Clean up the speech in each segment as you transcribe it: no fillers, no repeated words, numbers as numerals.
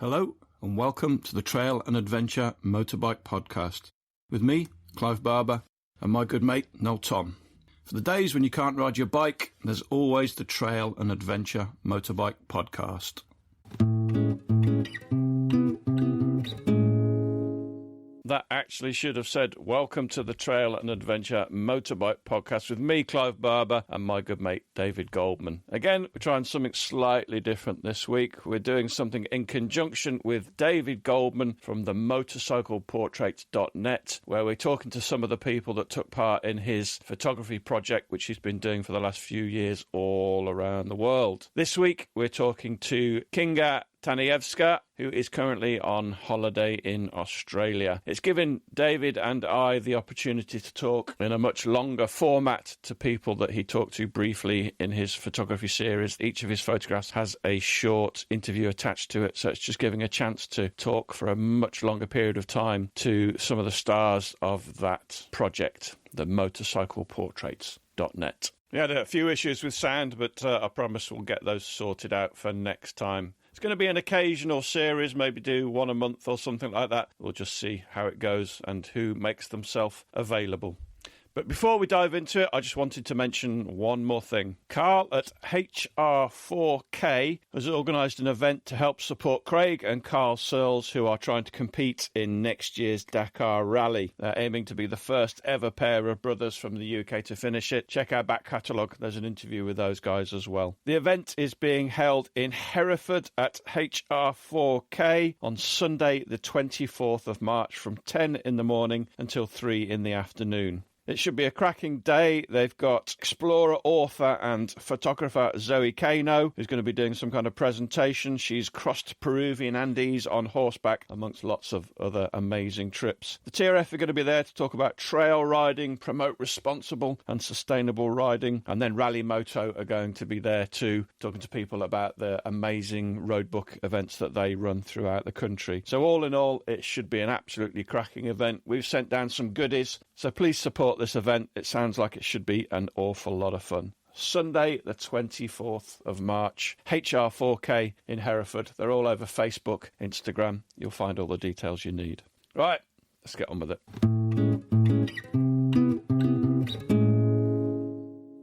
Hello and welcome to the Trail and Adventure Motorbike Podcast with me, Clive Barber, and my good mate, Noel Tom. For the days when you can't ride your bike, there's always the Trail and Adventure Motorbike Podcast. That actually should have said, welcome to the Trail and Adventure Motorbike Podcast with me, Clive Barber, and my good mate, David Goldman. Again, we're trying something slightly different this week. We're doing something in conjunction with David Goldman from the motorcycleportraits.net, where we're talking to some of the people that took part in his photography project, which he's been doing for the last few years all around the world. This week, we're talking to Kinga Tanajewska, who is currently on holiday in Australia. It's given David and I the opportunity to talk in a much longer format to people that he talked to briefly in his photography series. Each of his photographs has a short interview attached to it, so it's just giving a chance to talk for a much longer period of time to some of the stars of that project, the motorcycleportraits.net. We had a few issues with sound, but I promise we'll get those sorted out for next time. It's going to be an occasional series, maybe do one a month or something like that. We'll just see how it goes and who makes themselves available. But before we dive into it, I just wanted to mention one more thing. Carl at HR4K has organised an event to help support Craig and Carl Searles, who are trying to compete in next year's Dakar Rally. They're aiming to be the first ever pair of brothers from the UK to finish it. Check our back catalogue. There's an interview with those guys as well. The event is being held in Hereford at HR4K on Sunday, the 24th of March from 10 in the morning until 3 in the afternoon. It should be a cracking day. They've got explorer, author and photographer Zoe Kano, who's going to be doing some kind of presentation. She's crossed Peruvian Andes on horseback, amongst lots of other amazing trips. The TRF are going to be there to talk about trail riding, promote responsible and sustainable riding, and then Rally Moto are going to be there too, talking to people about the amazing roadbook events that they run throughout the country. So all in all, it should be an absolutely cracking event. We've sent down some goodies, so please support this event. It sounds like it should be an awful lot of fun. Sunday, the 24th of March, HR4K in Hereford. They're all over Facebook, Instagram. You'll find all the details you need. Right, let's get on with it.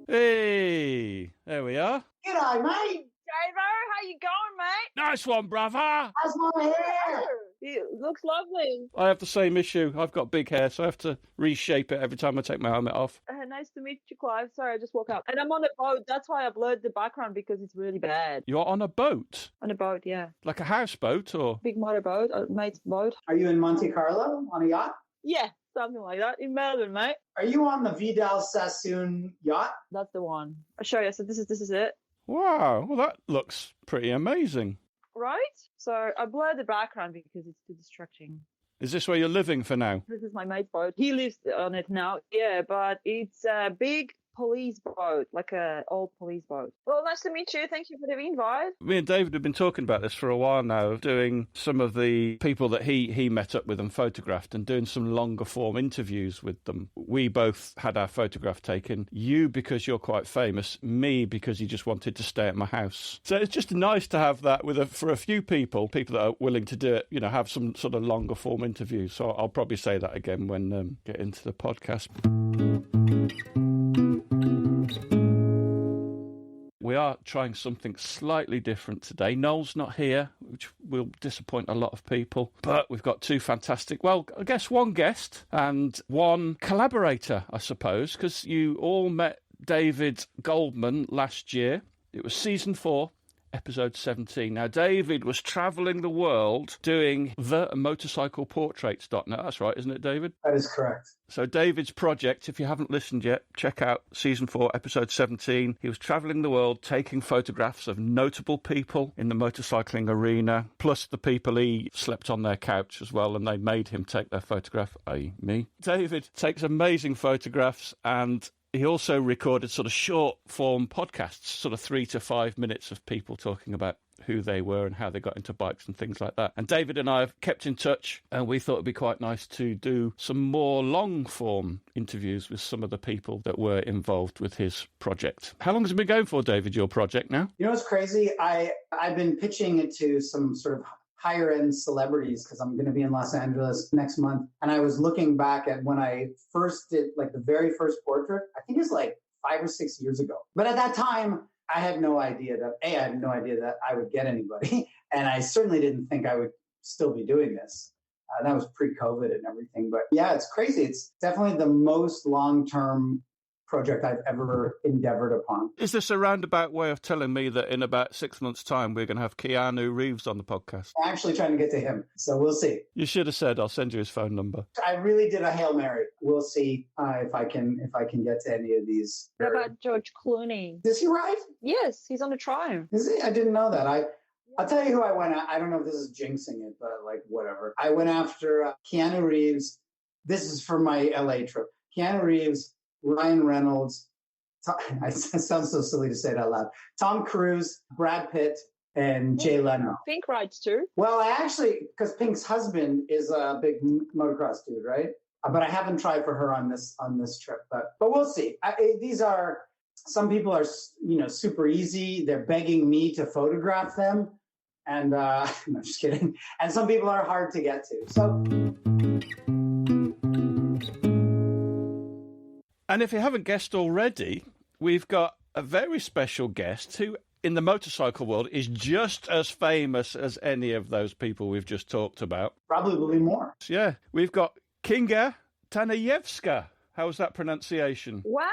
Hey, there we are. G'day, mate. Davo, how you going, mate? Nice one, brother. How's my hair? It looks lovely. I have the same issue. I've got big hair, so I have to reshape it every time I take my helmet off. Nice to meet you, Clive. Sorry, I just woke up. And I'm on a boat. That's why I blurred the background, because it's really bad. You're on a boat? On a boat, yeah. Like a houseboat or? Big motorboat, a mate's boat. Are you in Monte Carlo on a yacht? Yeah, something like that. In Melbourne, mate. Are you on the Vidal Sassoon yacht? That's the one. I'll show you. So this is it. Wow, well that looks pretty amazing. Right? So I blurred the background because it's too distracting. Is this where you're living for now? This is my mate's boat. He lives on it now. Yeah, but it's a big police boat, like a old police boat. Well, nice to meet you. Thank you for the invite. Me and David have been talking about this for a while now, doing some of the people that he met up with and photographed and doing some longer form interviews with them. We both had our photograph taken. You because you're quite famous, me because you just wanted to stay at my house. So it's just nice to have that for a few people that are willing to do it, have some sort of longer form interviews. So I'll probably say that again when get into the podcast. We are trying something slightly different today. Noel's not here, which will disappoint a lot of people. But we've got two fantastic, well, I guess one guest and one collaborator, I suppose, because you all met David Goldman last year. It was season 4. Episode 17. Now, David was travelling the world doing the motorcycleportraits.net. That's right, isn't it, David? That is correct. So David's project, if you haven't listened yet, check out season 4, episode 17. He was travelling the world taking photographs of notable people in the motorcycling arena, plus the people he slept on their couch as well, and they made him take their photograph, i.e. me. David takes amazing photographs, and he also recorded sort of short form podcasts, sort of 3 to 5 minutes of people talking about who they were and how they got into bikes and things like that. And David and I have kept in touch, and we thought it'd be quite nice to do some more long form interviews with some of the people that were involved with his project. How long has it been going for, David, your project now? You know what's crazy? I've been pitching it to some sort of higher end celebrities because I'm going to be in Los Angeles next month. And I was looking back at when I first did like the very first portrait. I think it's like 5 or 6 years ago. But at that time, I had no idea that I would get anybody. And I certainly didn't think I would still be doing this. That was pre-COVID and everything. But yeah, it's crazy. It's definitely the most long-term project I've ever endeavored upon. Is this a roundabout way of telling me that in about 6 months' time we're going to have Keanu Reeves on the podcast? I'm actually trying to get to him, so we'll see. You should have said I'll send you his phone number. I really did a Hail Mary. We'll see if I can get to any of these. What about George Clooney? Does he ride? Yes, he's on the Triumph. Is he? I didn't know that. I'll tell you who I went at. I don't know if this is jinxing it, but like whatever. I went after Keanu Reeves. This is for my LA trip. Keanu Reeves, Ryan Reynolds. It sounds so silly to say it out loud. Tom Cruise, Brad Pitt, and Jay Leno. Pink rides too. Well, I actually, because Pink's husband is a big motocross dude, right? But I haven't tried for her on this trip. But we'll see. Some people are super easy. They're begging me to photograph them, and no, just kidding. And some people are hard to get to. So. And if you haven't guessed already, we've got a very special guest who, in the motorcycle world, is just as famous as any of those people we've just talked about. Probably more. Yeah, we've got Kinga Tanajewska. How's that pronunciation? Wow,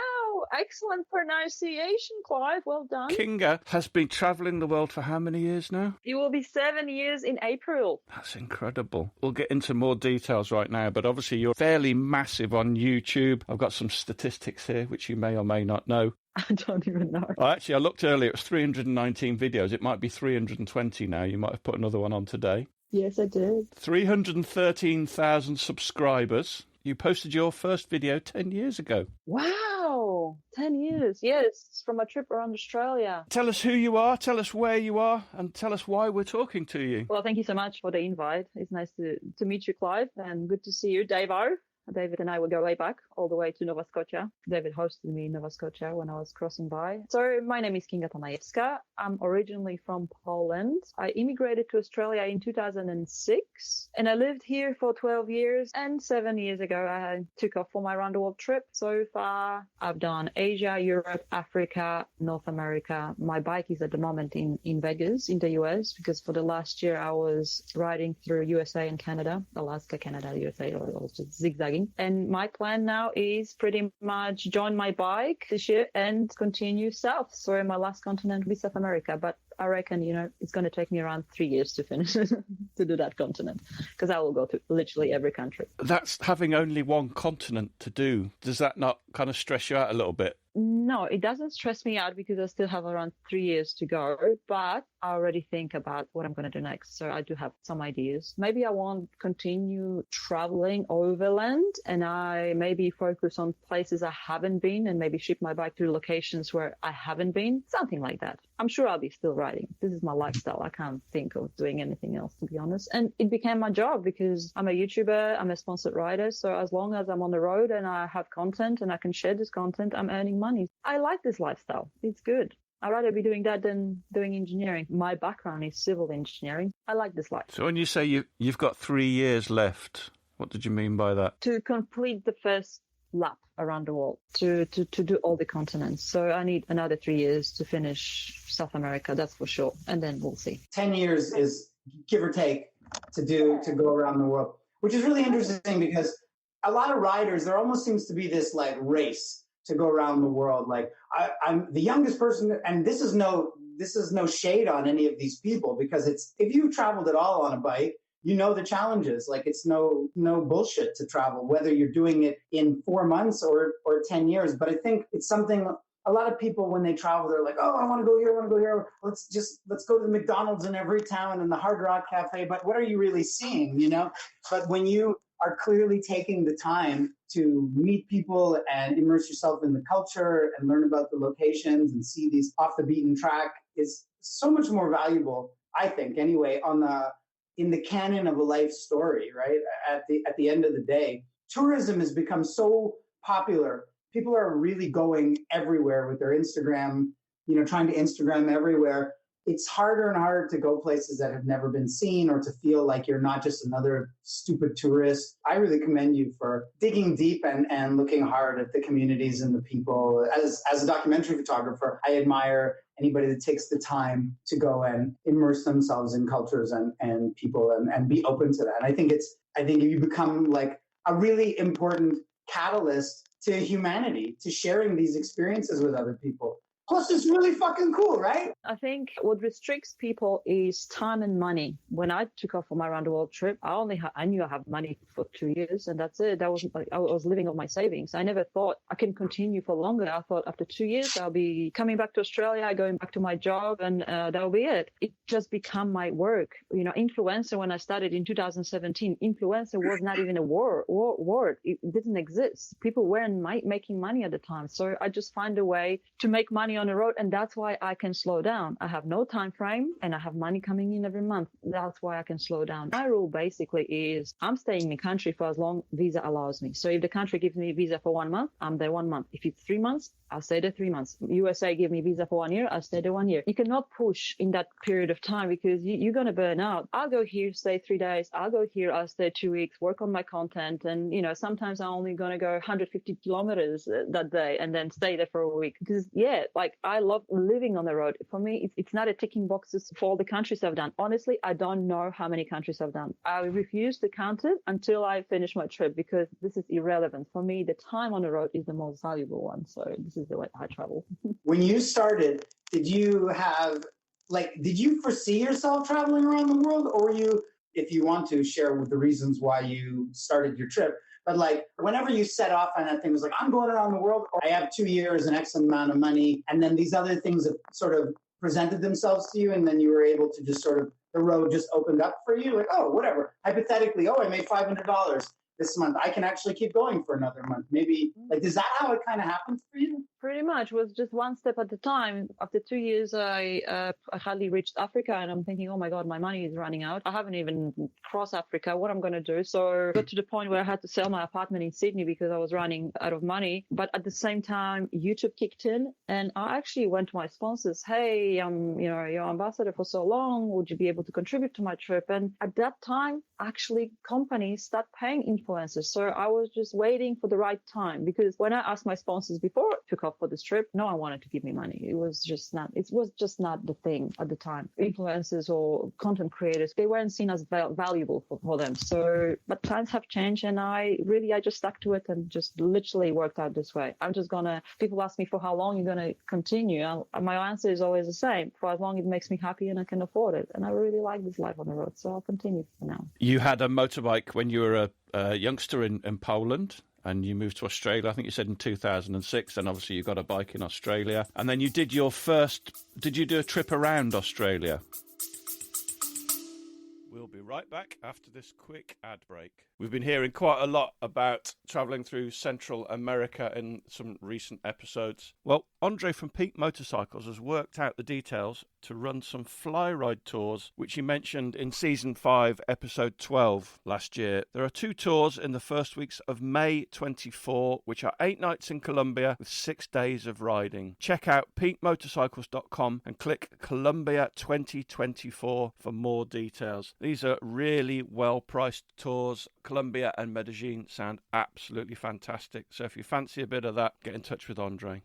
excellent pronunciation, Clive. Well done. Kinga has been travelling the world for how many years now? It will be 7 years in April. That's incredible. We'll get into more details right now, but obviously you're fairly massive on YouTube. I've got some statistics here, which you may or may not know. I don't even know. Oh, actually, I looked earlier. It was 319 videos. It might be 320 now. You might have put another one on today. Yes, I did. 313,000 subscribers. You posted your first video 10 years ago. Wow, 10 years. Yes, from a trip around Australia. Tell us who you are, tell us where you are, and tell us why we're talking to you. Well, thank you so much for the invite. It's nice to meet you, Clive, and good to see you, Davo. David and I will go way back, all the way to Nova Scotia. David hosted me in Nova Scotia when I was crossing by. So my name is Kinga Tanajewska. I'm originally from Poland. I immigrated to Australia in 2006, and I lived here for 12 years. And 7 years ago, I took off for my round-the-world trip. So far, I've done Asia, Europe, Africa, North America. My bike is at the moment in Vegas, in the US, because for the last year, I was riding through USA and Canada, Alaska, Canada, USA, or just zigzagging. And my plan now is pretty much join my bike this year and continue south. So my last continent will be South America, but I reckon, it's going to take me around 3 years to finish to do that continent, because I will go to literally every country. That's having only one continent to do. Does that not kind of stress you out a little bit? No, it doesn't stress me out because I still have around 3 years to go, but I already think about what I'm going to do next. So I do have some ideas. Maybe I won't continue traveling overland, and I maybe focus on places I haven't been and maybe ship my bike to locations where I haven't been, something like that. I'm sure I'll be still riding. This is my lifestyle. I can't think of doing anything else, to be honest. And it became my job because I'm a YouTuber, I'm a sponsored rider. So as long as I'm on the road and I have content and I can share this content, I'm earning money. I like this lifestyle. It's good. I'd rather be doing that than doing engineering. My background is civil engineering. I like this life. So when you say you've got 3 years left, what did you mean by that? To complete the first lap around the world, to do all the continents. So I need another 3 years to finish South America, that's for sure. And then we'll see. 10 years is give or take to go around the world, which is really interesting because a lot of riders, there almost seems to be this like race to go around the world. Like I'm the youngest person, and this is no shade on any of these people, because if you've traveled at all on a bike, the challenges. Like it's no bullshit to travel, whether you're doing it in 4 months or 10 years. But I think it's something a lot of people, when they travel, they're like, oh, I want to go here, I want to go here. Let's go to the McDonald's in every town and the Hard Rock Cafe. But what are you really seeing, But when you are clearly taking the time to meet people and immerse yourself in the culture and learn about the locations and see these off the beaten track, is so much more valuable, I think, anyway, in the canon of a life story, right? At the end of the day, tourism has become so popular. People are really going everywhere with their Instagram, trying to Instagram everywhere. it's harder and harder to go places that have never been seen, or to feel like you're not just another stupid tourist. I really commend you for digging deep and looking hard at the communities and the people. As a documentary photographer, I admire anybody that takes the time to go and immerse themselves in cultures and people and be open to that. And I think you become like a really important catalyst to humanity, to sharing these experiences with other people. Plus, it's really fucking cool, right? I think what restricts people is time and money. When I took off for my round the world trip, I knew I have money for 2 years, and that's it. That was like I was living on my savings. I never thought I can continue for longer. I thought after 2 years I'll be coming back to Australia, going back to my job, and that'll be it. It just become my work. You know, influencer. When I started in 2017, influencer was not even a word. It didn't exist. People weren't making money at the time. So I just find a way to make money on the road, and that's why I can slow down. I have no time frame, and I have money coming in every month. That's why I can slow down. My rule basically is I'm staying in the country for as long visa allows me. So if the country gives me visa for 1 month, I'm there 1 month. If it's 3 months, I'll stay there 3 months. USA give me visa for 1 year, I'll stay there 1 year. You cannot push in that period of time because you're going to burn out. I'll go here, stay 3 days. I'll go here, I'll stay 2 weeks, work on my content. And, you know, sometimes I'm only going to go 150 kilometers that day and then stay there for a week. Because, yeah, like I love living on the road. For me, it's not a ticking boxes for all the countries I've done. Honestly, I don't know how many countries I've done. I refuse to count it until I finish my trip because this is irrelevant. For me, the time on the road is the most valuable one. So this is the way I travel. When you started, did you foresee yourself traveling around the world, or were you, if you want to share with the reasons why you started your trip, but like whenever you set off on that thing, it was like, I'm going around the world, or I have 2 years and X amount of money, and then these other things have sort of presented themselves to you, and then you were able to just sort of, the road just opened up for you, like, oh, whatever. Hypothetically, I made $500 this month. I can actually keep going for another month. Maybe, like, is that how it kind of happens for you? Pretty much. It was just one step at a time. After 2 years, I hardly reached Africa, and I'm thinking, oh my God, my money is running out. I haven't even crossed Africa. What I'm going to do? So I got to the point where I had to sell my apartment in Sydney because I was running out of money. But at the same time, YouTube kicked in, and I actually went to my sponsors. Hey, I'm, your ambassador for so long. Would you be able to contribute to my trip? And at that time, actually, companies start paying influencers. So I was just waiting for the right time, because when I asked my sponsors before I took off for this trip, no one wanted to give me money. It was just not the thing at the time. Influencers or content creators, they weren't seen as valuable for them. So, but times have changed, and I just stuck to it and just literally worked out this way. People ask me for how long you're going to continue. My answer is always the same: for as long as it makes me happy and I can afford it. And I really like this life on the road, so I'll continue for now. You had a motorbike when you were a youngster in Poland, and you moved to Australia, I think you said in 2006, and obviously you got a bike in Australia. And then you did you do a trip around Australia? We'll be right back after this quick ad break. We've been hearing quite a lot about travelling through Central America in some recent episodes. Well, Andre from Peak Motorcycles has worked out the details to run some fly ride tours, which he mentioned in Season 5, Episode 12 last year. There are 2 tours in the first weeks of May 24, which are 8 nights in Colombia with 6 days of riding. Check out peakmotorcycles.com and click Colombia 2024 for more details. These are really well-priced tours. Colombia and Medellin sound absolutely fantastic. So if you fancy a bit of that, get in touch with Andre.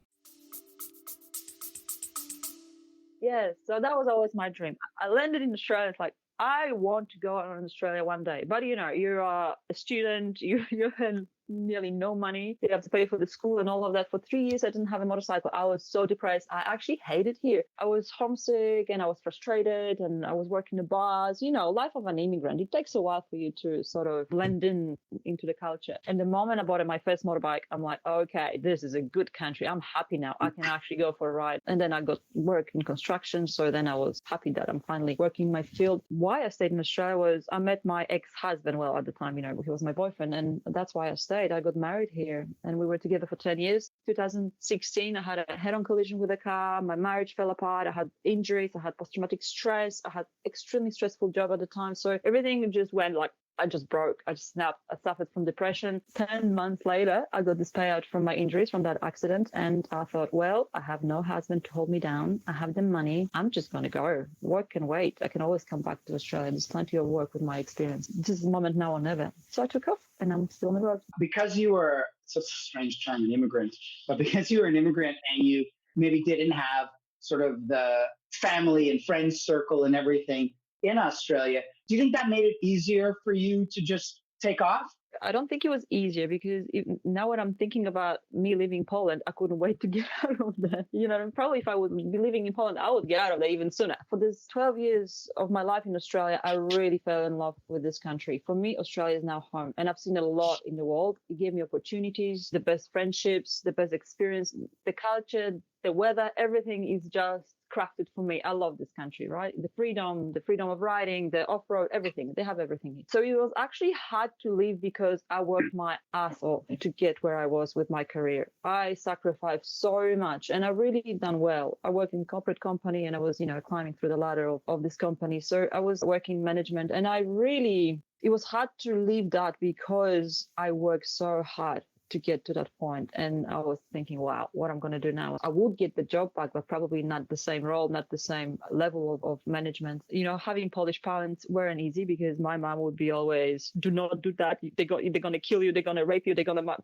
Yes, so that was always my dream. I landed in Australia. It's like, I want to go out in Australia one day. But, you're a student, you have nearly no money. You have to pay for the school and all of that. For 3 years, I didn't have a motorcycle. I was so depressed. I actually hated here. I was homesick and I was frustrated, and I was working the bars. Life of an immigrant. It takes a while for you to sort of blend into the culture. And the moment I bought my first motorbike, I'm like, okay, this is a good country. I'm happy now. I can actually go for a ride. And then I got work in construction. So then I was happy that I'm finally working in my field. Why I stayed in Australia was I met my ex-husband. Well, at the time, he was my boyfriend. And that's why I stayed. I got married here, and we were together for 10 years. 2016, I had a head-on collision with a car. My marriage fell apart. I had injuries. I had post-traumatic stress. I had extremely stressful job at the time. So everything just went like I just broke. I just snapped. I suffered from depression. 10 months later, I got this payout from my injuries from that accident. And I thought, well, I have no husband to hold me down. I have the money. I'm just going to go. Work can wait. I can always come back to Australia. There's plenty of work with my experience. This is the moment now or never. So I took off and I'm still on the road. Because you were such a strange term, an immigrant, but because you were an immigrant and you maybe didn't have sort of the family and friends circle and everything in Australia, do you think that made it easier for you to just take off? I don't think it was easier because now when I'm thinking about me leaving Poland, I couldn't wait to get out of there. And probably if I would be living in Poland, I would get out of there even sooner. For this 12 years of my life in Australia, I really fell in love with this country. For me, Australia is now home and I've seen a lot in the world. It gave me opportunities, the best friendships, the best experience, the culture, the weather, everything is just crafted for me. I love this country, right? The freedom of riding, the off-road, everything. They have everything. So it was actually hard to leave because I worked my ass off to get where I was with my career. I sacrificed so much and I really done well. I worked in a corporate company and I was, climbing through the ladder of this company. So I was working management and it was hard to leave that because I worked so hard to get to that point. And I was thinking, wow, what I'm going to do now. I would get the job back, but probably not the same role, not the same level of management. Having Polish parents weren't easy because my mom would be always, do not do that. They're going to kill you. They're going to rape you.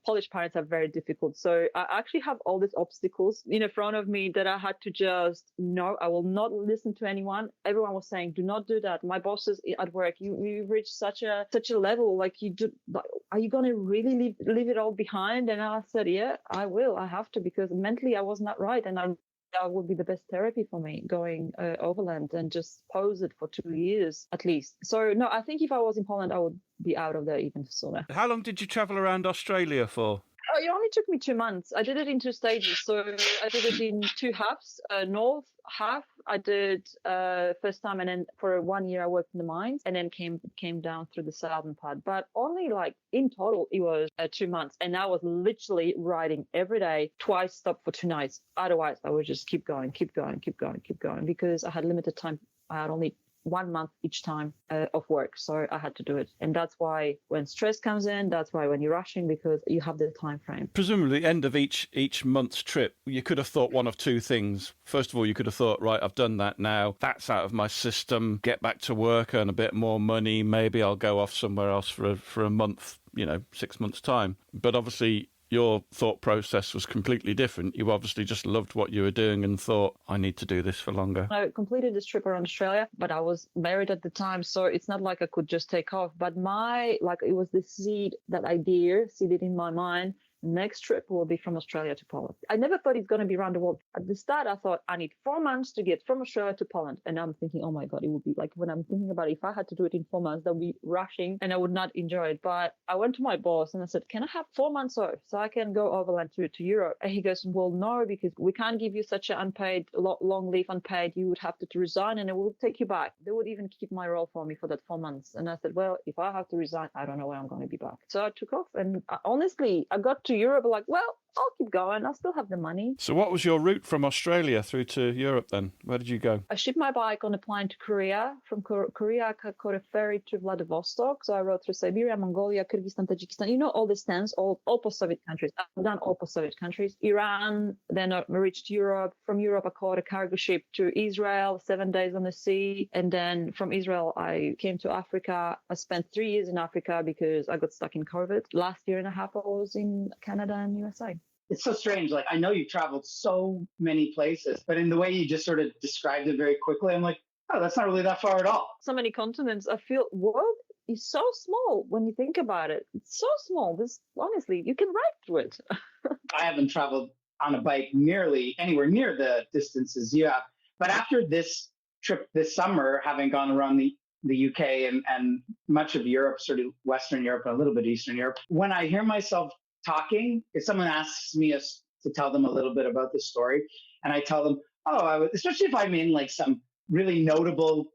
Polish parents are very difficult. So I actually have all these obstacles in front of me that I had to just, no, I will not listen to anyone. Everyone was saying, do not do that. My bosses at work, you've reached such a level, like are you going to really leave it all behind? And I said, yeah, I will. I have to, because mentally I was not right. And that would be the best therapy for me, going overland and just pose it for 2 years at least. So no, I think if I was in Poland, I would be out of there even sooner. How long did you travel around Australia for? Oh, it only took me 2 months. I did it in 2 stages. So I did it in 2 halves. North half, I did first time, and then for 1 year I worked in the mines, and then came down through the southern part. But only in total, it was 2 months. And I was literally riding every day, twice stop for 2 nights. Otherwise, I would just keep going, because I had limited time. I had only 1 month each time of work. So I had to do it. And that's why when stress comes in, that's why when you're rushing, because you have the time frame. Presumably, end of each month's trip, you could have thought one of two things. First of all, you could have thought, right, I've done that now. That's out of my system. Get back to work, earn a bit more money. Maybe I'll go off somewhere else for a month, 6 months' time. But obviously, your thought process was completely different. You obviously just loved what you were doing and thought, I need to do this for longer. I completed this trip around Australia, but I was married at the time, so it's not like I could just take off. But it was the seeded in my mind. Next trip will be from Australia to Poland. I never thought it's going to be around the world. At the start, I thought I need 4 months to get from Australia to Poland. And I'm thinking, oh my God, it would be like, when I'm thinking about it, if I had to do it in 4 months, that would be rushing and I would not enjoy it. But I went to my boss and I said, can I have 4 months off so I can go overland to Europe? And he goes, well, no, because we can't give you such an unpaid, long leave unpaid. You would have to resign and it will take you back. They would even keep my role for me for that 4 months. And I said, well, if I have to resign, I don't know when I'm going to be back. So I took off, and honestly, I got to Europe like, well, I'll keep going. I still have the money. So what was your route from Australia through to Europe then? Where did you go? I shipped my bike on a plane to Korea. From Korea, I caught a ferry to Vladivostok. So I rode through Siberia, Mongolia, Kyrgyzstan, Tajikistan. All the stands, all post-Soviet countries. I've done all post-Soviet countries. Iran, then I reached Europe. From Europe, I caught a cargo ship to Israel, 7 days on the sea. And then from Israel, I came to Africa. I spent 3 years in Africa because I got stuck in COVID. Last year and a half, I was in Canada and USA. It's so strange. I know you've traveled so many places, but in the way you just sort of described it very quickly, I'm like, oh, that's not really that far at all. So many continents. I feel world is so small when you think about it. It's so small. Honestly, you can ride through it. I haven't traveled on a bike nearly anywhere near the distances you have. But after this trip this summer, having gone around the UK and much of Europe, sort of Western Europe and a little bit Eastern Europe, when I hear myself talking, if someone asks me to tell them a little bit about the story, and I tell them, especially if I'm in some really notable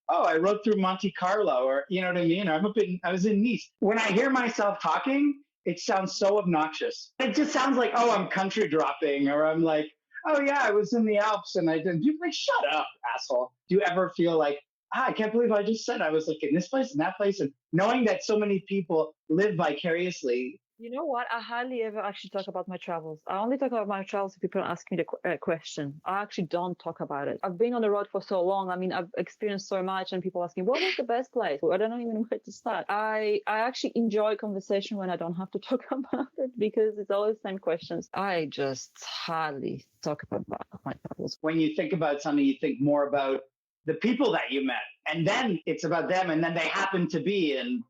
I rode through Monte Carlo, or you know what I mean, or I was in Nice. When I hear myself talking, it sounds so obnoxious. It just sounds like, oh, I'm country dropping, or I'm like, oh yeah, I was in the Alps and I did. You're like, shut up, asshole. Do you ever feel like I can't believe I just said I was like in this place and that place. And knowing that so many people live vicariously. You know what? I hardly ever actually talk about my travels. I only talk about my travels if people ask me the question. I actually don't talk about it. I've been on the road for so long. I mean, I've experienced so much, and people ask me, what was the best place? Well, I don't even know where to start. I actually enjoy conversation when I don't have to talk about it because it's always the same questions. I just hardly talk about my travels. When you think about something, you think more about the people that you met, and then it's about them, and then they happen to be in,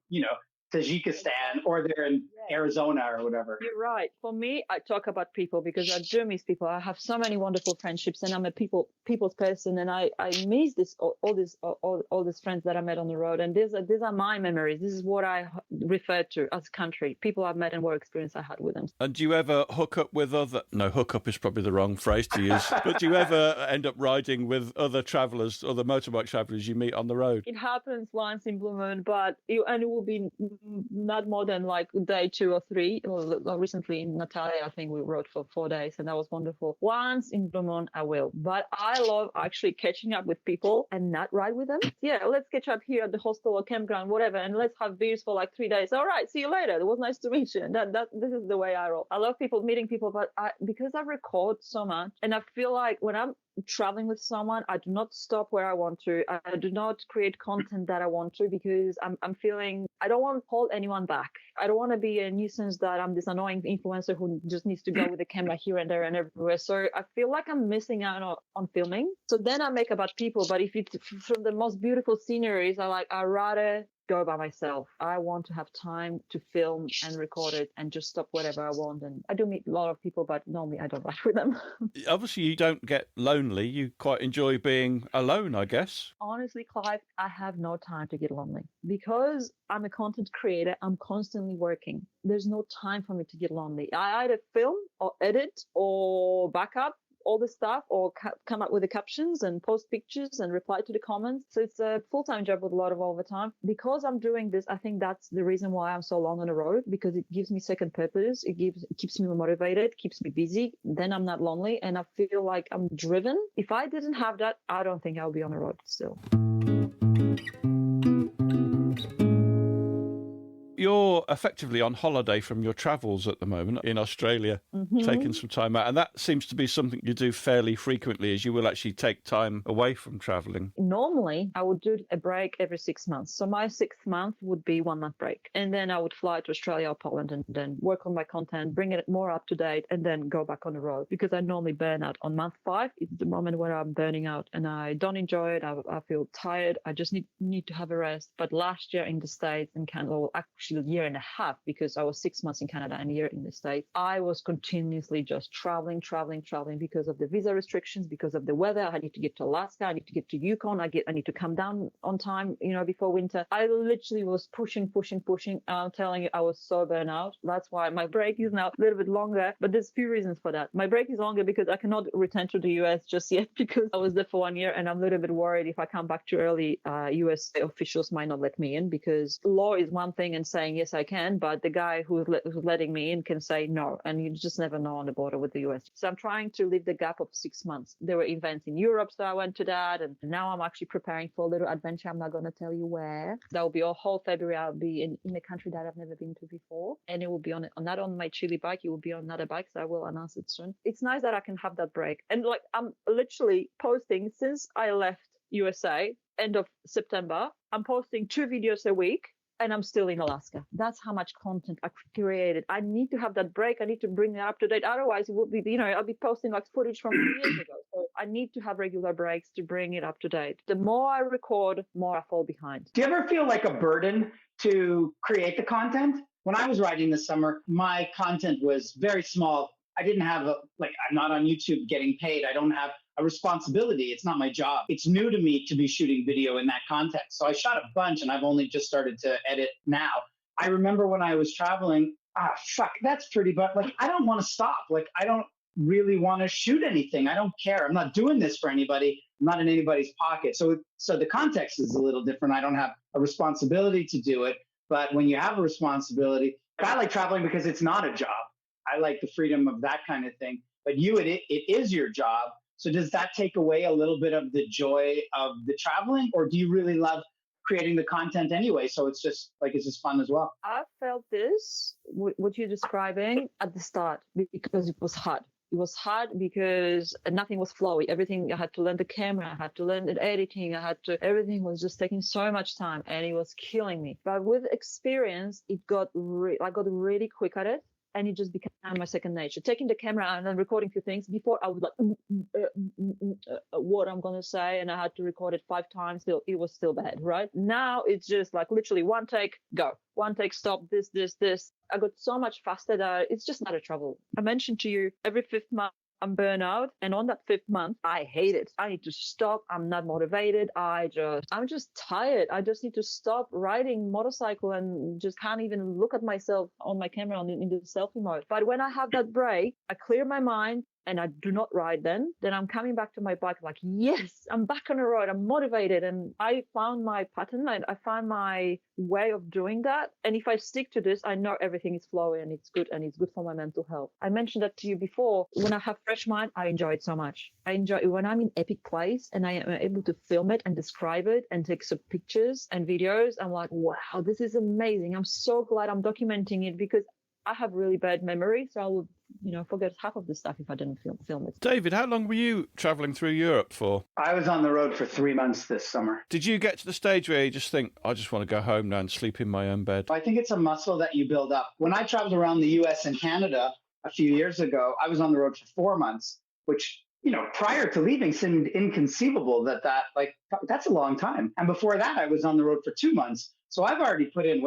Tajikistan, or they're in Arizona or whatever. You're right. For me, I talk about people because I do miss people. I have so many wonderful friendships, and I'm a people's person, and I miss all these friends that I met on the road. And these are my memories. This is what I refer to as country. People I've met and what experience I had with them. And do you ever hook up with hook up is probably the wrong phrase to use, but do you ever end up riding with other travellers, other motorbike travellers you meet on the road? It happens once in Blue Moon, and it will be not more than like day 2 or 3. Recently in Natalia, I think we rode for 4 days, and that was wonderful. Once in Blue Moon, I will. But I love actually catching up with people and not ride with them. Yeah, let's catch up here at the hostel or campground, whatever, and let's have beers for like 3 days. All right, see you later. It was nice to meet you. And this is the way I roll. I love meeting people, but because I record so much, and I feel like when I'm traveling with someone, I do not stop where I want to. I do not create content that I want to because I'm feeling I don't want to hold anyone back. I don't want to be a nuisance that I'm this annoying influencer who just needs to go with the camera here and there and everywhere. So I feel like I'm missing out on filming. So then I make about people. But if it's from the most beautiful sceneries, I rather go by myself. I want to have time to film and record it and just stop whatever I want. And I do meet a lot of people, but normally I don't ride with them. Obviously, you don't get lonely. You quite enjoy being alone, I guess. Honestly, Clive, I have no time to get lonely because I'm a content creator. I'm constantly working. There's no time for me to get lonely. I either film or edit or back up all the stuff or come up with the captions and post pictures and reply to the comments. So it's a full-time job with a lot of overtime. Because I'm doing this, I think that's the reason why I'm so long on the road, because it gives me second purpose. It keeps me motivated, keeps me busy. Then I'm not lonely and I feel like I'm driven. If I didn't have that, I don't think I'll be on the road still. You're effectively on holiday from your travels at the moment in Australia, taking some time out. And that seems to be something you do fairly frequently, as you will actually take time away from traveling. Normally, I would do a break every 6 months. So my 6th month would be 1 month break. And then I would fly to Australia or Poland and then work on my content, bring it more up to date, and then go back on the road. Because I normally burn out on month 5. It's the moment where I'm burning out and I don't enjoy it. I feel tired. I just need to have a rest. But last year in the States and Canada, actually a year and a half, because I was 6 months in Canada and a year in the States, I was continuously just traveling because of the visa restrictions, because of the weather. I need to get to Alaska. I need to get to Yukon. I need to come down on time, before winter. I literally was pushing. I'm telling you, I was so burnt out. That's why my break is now a little bit longer, but there's a few reasons for that. My break is longer because I cannot return to the US just yet because I was there for 1 year and I'm a little bit worried if I come back too early, US officials might not let me in, because law is one thing and saying, yes, I can, but the guy who's letting me in can say no, and you just never know on the border with the US. So I'm trying to leave the gap of 6 months. There were events in Europe, so I went to that, and now I'm actually preparing for a little adventure. I'm not going to tell you where. That will be a whole February. I'll be in a country that I've never been to before, and it will be not on my Chile bike. It will be on another bike, so I will announce it soon. It's nice that I can have that break, and like I'm literally posting since I left USA end of September. I'm posting 2 videos a week. And I'm still in Alaska. That's how much content I created. I need to have that break. I need to bring it up to date. Otherwise, it would be, I'll be posting like footage from 3 years ago. So I need to have regular breaks to bring it up to date. The more I record, more I fall behind. Do you ever feel like a burden to create the content? When I was riding this summer, my content was very small. I didn't have I'm not on YouTube getting paid. I don't have a responsibility. It's not my job. It's new to me to be shooting video in that context. So I shot a bunch and I've only just started to edit now. I remember when I was traveling, that's pretty, but I don't want to stop. I don't really want to shoot anything. I don't care. I'm not doing this for anybody. I'm not in anybody's pocket. So the context is a little different. I don't have a responsibility to do it. But when you have a responsibility, I like traveling because it's not a job. I like the freedom of that kind of thing. But it is your job. So does that take away a little bit of the joy of the traveling, or do you really love creating the content anyway? So it's just fun as well. I felt this, what you're describing at the start, because it was hard. It was hard because nothing was flowy. Everything, I had to learn the camera, I had to learn the editing, everything was just taking so much time and it was killing me. But with experience, I got really quick at it. And it just became my second nature. Taking the camera and then recording a few things. Before I would what I'm gonna say, and I had to record it 5 times. Still, it was still bad, right? Now it's just like literally one take, go. One take, stop. This. I got so much faster that it's just not a trouble. I mentioned to you every 5th month I'm burnout, and on that 5th month, I hate it. I need to stop. I'm not motivated. I'm just tired. I just need to stop riding motorcycle and just can't even look at myself on my camera in the selfie mode. But when I have that break, I clear my mind and I do not ride then I'm coming back to my bike like, yes, I'm back on the road. I'm motivated. And I found my pattern. I found my way of doing that. And if I stick to this, I know everything is flowing and it's good for my mental health. I mentioned that to you before. When I have fresh mind, I enjoy it so much. I enjoy it when I'm in epic place and I am able to film it and describe it and take some pictures and videos. I'm like, wow, this is amazing. I'm so glad I'm documenting it because I have really bad memory. So I would, forget half of the stuff if I didn't film it. David, how long were you travelling through Europe for? I was on the road for 3 months this summer. Did you get to the stage where you just think, I just want to go home now and sleep in my own bed? I think it's a muscle that you build up. When I traveled around the US and Canada a few years ago, I was on the road for 4 months, which, prior to leaving seemed inconceivable that's a long time. And before that, I was on the road for 2 months. So I've already put in,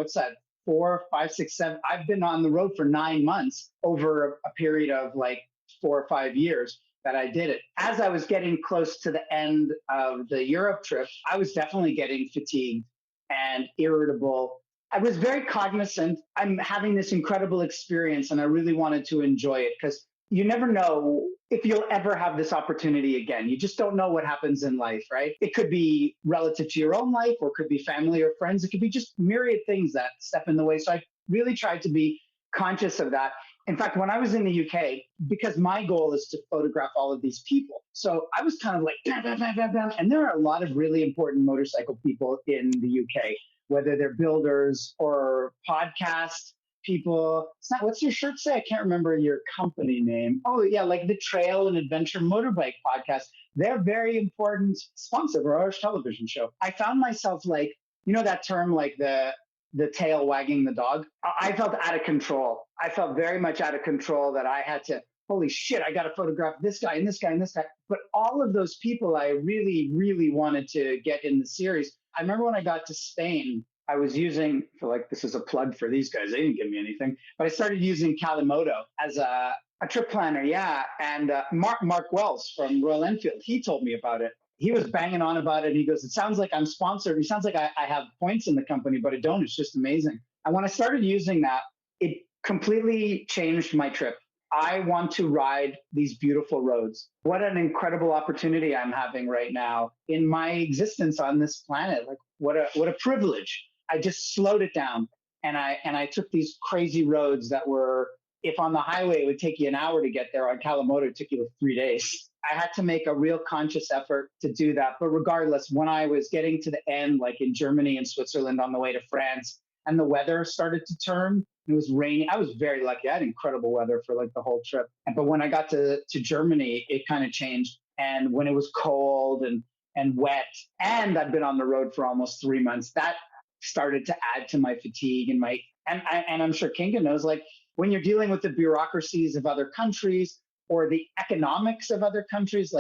4, 5, 6, 7. I've been on the road for 9 months over a period of 4 or 5 years that I did it. As I was getting close to the end of the Europe trip, I was definitely getting fatigued and irritable. I was very cognizant. I'm having this incredible experience and I really wanted to enjoy it because you never know if you'll ever have this opportunity again. You just don't know what happens in life, right? It could be relative to your own life, or it could be family or friends. It could be just myriad things that step in the way. So I really tried to be conscious of that. In fact, when I was in the UK, because my goal is to photograph all of these people. So I was kind of like, bam, bam, bam, bam, bam. And there are a lot of really important motorcycle people in the UK, whether they're builders or podcast people. It's not, what's your shirt say? I can't remember your company name. Oh yeah, like the Trail and Adventure Motorbike podcast. They're very important sponsor of our Irish television show. I found myself that term, the tail wagging the dog. I felt out of control. I felt very much out of control that I had to, holy shit, I got to photograph this guy and this guy and this guy. But all of those people I really, really wanted to get in the series. I remember when I got to Spain, I was using, this is a plug for these guys. They didn't give me anything, but I started using Kalimoto as a trip planner. Yeah. And Mark Wells from Royal Enfield, he told me about it. He was banging on about it. He goes, it sounds like I'm sponsored. It sounds like I have points in the company, but I don't. It's just amazing. And when I started using that, it completely changed my trip. I want to ride these beautiful roads. What an incredible opportunity I'm having right now in my existence on this planet. What a privilege. I just slowed it down and I took these crazy roads that were, if on the highway, it would take you an hour to get there. On Kalimoto, it took you 3 days. I had to make a real conscious effort to do that. But regardless, when I was getting to the end, like in Germany and Switzerland on the way to France, and the weather started to turn, it was raining. I was very lucky. I had incredible weather for the whole trip. But when I got to Germany, it kind of changed. And when it was cold and wet, and I'd been on the road for almost 3 months, that started to add to my fatigue and I'm sure Kinga knows, when you're dealing with the bureaucracies of other countries or the economics of other countries,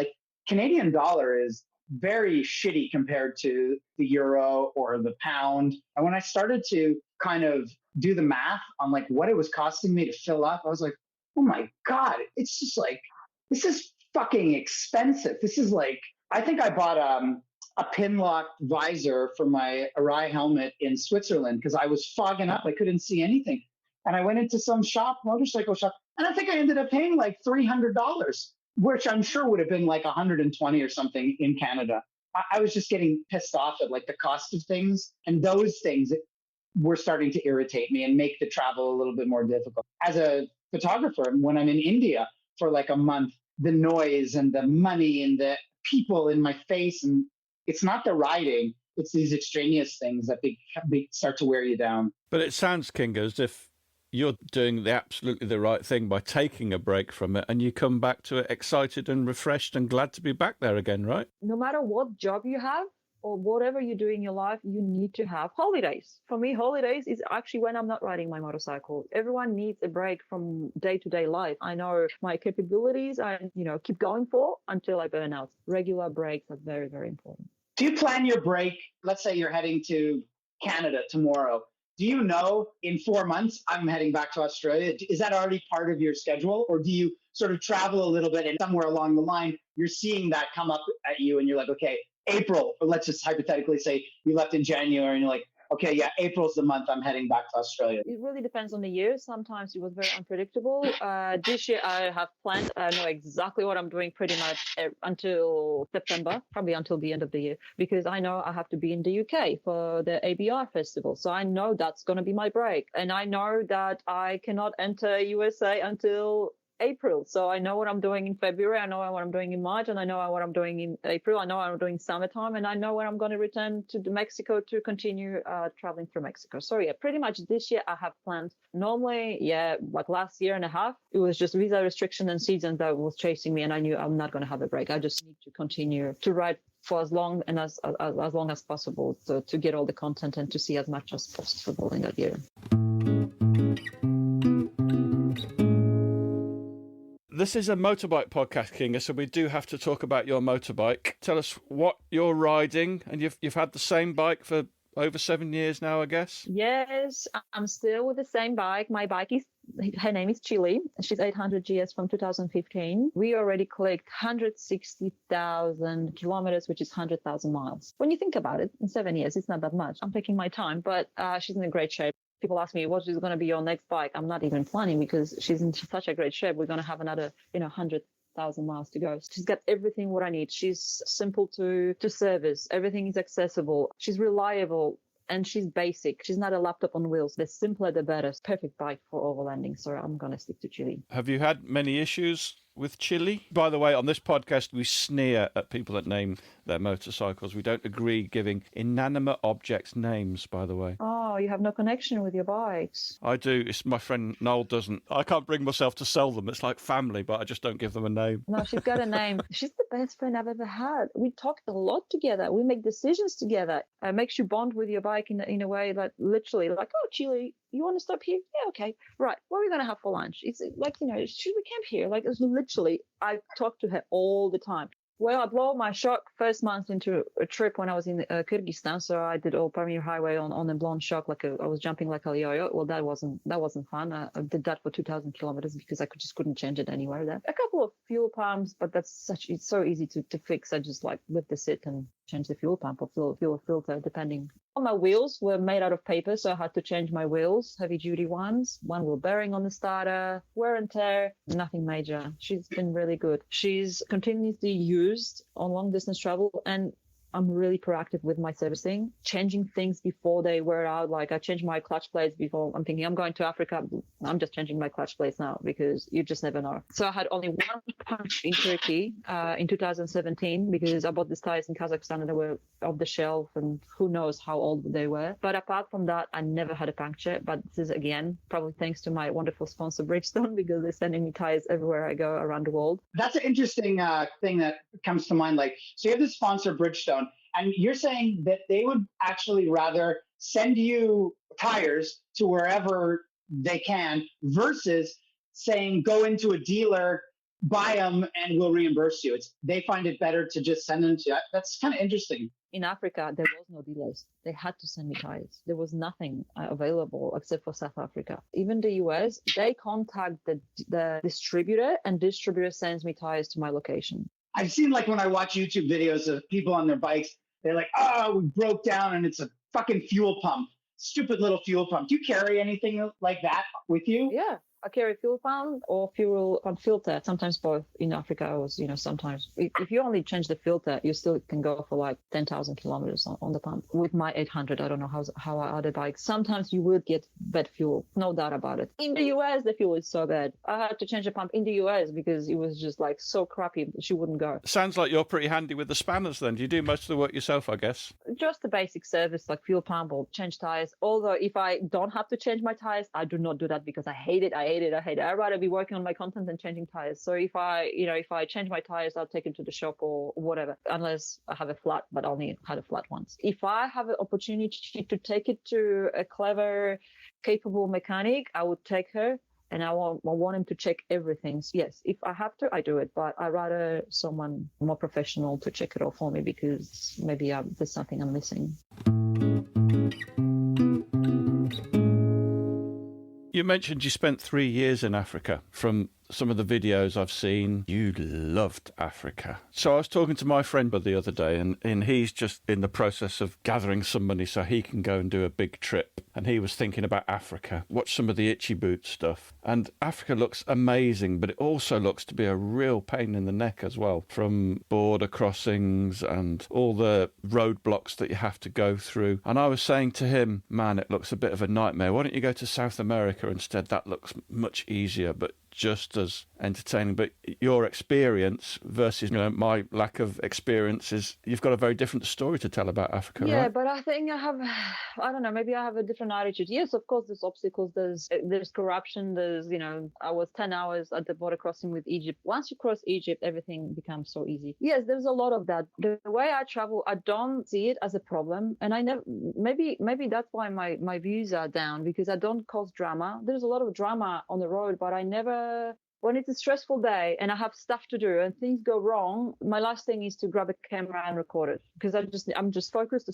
Canadian dollar is very shitty compared to the euro or the pound. And when I started to kind of do the math on what it was costing me to fill up, I was like, oh my God, it's just this is fucking expensive. This is I think I bought a pin-locked visor for my Arai helmet in Switzerland because I was fogging up. I couldn't see anything. And I went into some motorcycle shop, and I think I ended up paying $300, which I'm sure would have been $120 or something in Canada. I was just getting pissed off at the cost of things. And those things were starting to irritate me and make the travel a little bit more difficult. As a photographer, when I'm in India for a month, the noise and the money and the people in my face. And it's not the riding, it's these extraneous things that they start to wear you down. But it sounds, Kinga, as if you're doing absolutely the right thing by taking a break from it, and you come back to it excited and refreshed and glad to be back there again, right? No matter what job you have or whatever you do in your life, you need to have holidays. For me, holidays is actually when I'm not riding my motorcycle. Everyone needs a break from day-to-day life. I know my capabilities, I keep going for until I burn out. Regular breaks are very, very important. Do you plan your break? Let's say you're heading to Canada tomorrow. Do you know in 4 months I'm heading back to Australia? Is that already part of your schedule? Or do you sort of travel a little bit and somewhere along the line, you're seeing that come up at you and you're like, okay, April, or let's just hypothetically say you left in January and you're like, okay, yeah, April's the month I'm heading back to Australia. It really depends on the year. Sometimes it was very unpredictable. This year I have planned, I know exactly what I'm doing pretty much until September, probably until the end of the year, because I know I have to be in the UK for the ABR festival. So I know that's going to be my break. And I know that I cannot enter USA until April. So I know what I'm doing in February, I know what I'm doing in March, and I know what I'm doing in April. I know what I'm doing summertime, and I know when I'm going to return to Mexico to continue traveling through Mexico. So yeah, pretty much this year I have planned. Normally, like last year and a half, it was just visa restriction and season that was chasing me, and I knew I'm not going to have a break. I just need to continue to ride for as long and as long as possible to get all the content and to see as much as possible in that year. This is a motorbike podcast, Kinga, so we do have to talk about your motorbike. Tell us what you're riding, and you've had the same bike for over 7 years now, I guess? Yes, I'm still with the same bike. My bike her name is Chile. She's 800GS from 2015. We already clicked 160,000 kilometers, which is 100,000 miles. When you think about it, in 7 years, it's not that much. I'm taking my time, but she's in a great shape. People ask me, what is going to be your next bike? I'm not even planning because she's in such a great shape. We're going to have another, 100,000 miles to go. She's got everything what I need. She's simple to service. Everything is accessible. She's reliable and she's basic. She's not a laptop on wheels. The simpler, the better. Perfect bike for overlanding. So I'm going to stick to Chile. Have you had many issues with Chile? By the way, on this podcast, we sneer at people that name their motorcycles. We don't agree giving inanimate objects names, by the way. Oh, you have no connection with your bikes. I do. It's my friend Noel doesn't. I can't bring myself to sell them. It's like family, but I just don't give them a name. No, she's got a name. She's the best friend I've ever had. We talk a lot together. We make decisions together. It makes you bond with your bike in a way that literally like, oh, Chile, you want to stop here? Yeah, okay. Right. What are we going to have for lunch? It's like, should we camp here? Like, it's literally, I talk to her all the time. Well, I blew my shock first month into a trip when I was in Kyrgyzstan. So I did all Pamir Highway on a blown shock, I was jumping like a yo-yo. Well, that wasn't fun. I did that for 2,000 kilometers because I couldn't change it anywhere there. A couple of fuel pumps, but it's so easy to fix. I just like lift the seat and change the fuel pump or fuel filter, depending. All my wheels were made out of paper, so I had to change my wheels, heavy-duty ones. One wheel bearing on the starter, wear and tear, nothing major. She's been really good. She's continuously used on long-distance travel, and I'm really proactive with my servicing, changing things before they wear out. Like I changed my clutch plates before. I'm thinking I'm going to Africa. I'm just changing my clutch plates now because you just never know. So I had only one punch in Turkey in 2017 because I bought these tires in Kazakhstan and they were off the shelf and who knows how old they were. But apart from that, I never had a puncture. But this is, again, probably thanks to my wonderful sponsor, Bridgestone, because they're sending me tires everywhere I go around the world. That's an interesting thing that comes to mind. Like, so you have this sponsor, Bridgestone, and you're saying that they would actually rather send you tires to wherever they can versus saying go into a dealer, buy them, and we'll reimburse you. They find it better to just send them to you. That's kind of interesting. In Africa, there was no dealers. They had to send me tires. There was nothing available except for South Africa. Even the US, they contact the distributor, and distributor sends me tires to my location. I've seen, like, when I watch YouTube videos of people on their bikes, they're like, oh, we broke down and it's a fucking fuel pump. Stupid little fuel pump. Do you carry anything like that with you? Yeah. I carry fuel pump or fuel pump filter, sometimes both in Africa. Or, sometimes if you only change the filter, you still can go for like 10,000 kilometers on the pump. With my 800, I don't know how our other bikes. Sometimes you would get bad fuel, no doubt about it. In the US, the fuel is so bad. I had to change the pump in the US because it was just like so crappy, she wouldn't go. Sounds like you're pretty handy with the spanners then. Do you do most of the work yourself, I guess? Just the basic service like fuel pump or change tires. Although if I don't have to change my tires, I do not do that because I hate it. I'd rather be working on my content than changing tires. So if I change my tires, I'll take it to the shop or whatever, unless I have a flat, but I only had a flat once. If I have an opportunity to take it to a clever, capable mechanic, I would take her. And I want him to check everything. So yes, if I have to, I do it. But I'd rather someone more professional to check it all for me because maybe there's something I'm missing. You mentioned you spent 3 years in Africa. From some of the videos I've seen, you loved Africa. So I was talking to my friend the other day, and he's just in the process of gathering some money so he can go and do a big trip. And he was thinking about Africa, watch some of the Itchy Boot stuff. And Africa looks amazing, but it also looks to be a real pain in the neck as well, from border crossings and all the roadblocks that you have to go through. And I was saying to him, man, it looks a bit of a nightmare. Why don't you go to South America instead? That looks much easier, but just as entertaining. But your experience versus my lack of experience is you've got a very different story to tell about Africa. Yeah, right? but I think I don't know, maybe I have a different attitude. Yes, of course there's obstacles, there's corruption, there's I was 10 hours at the border crossing with Egypt. Once you cross Egypt, everything becomes so easy. Yes, there's a lot of that. The way I travel, I don't see it as a problem, and I never maybe that's why my views are down, because I don't cause drama. There's a lot of drama on the road, but I never, when it's a stressful day and I have stuff to do and things go wrong, my last thing is to grab a camera and record it, because I'm just focused on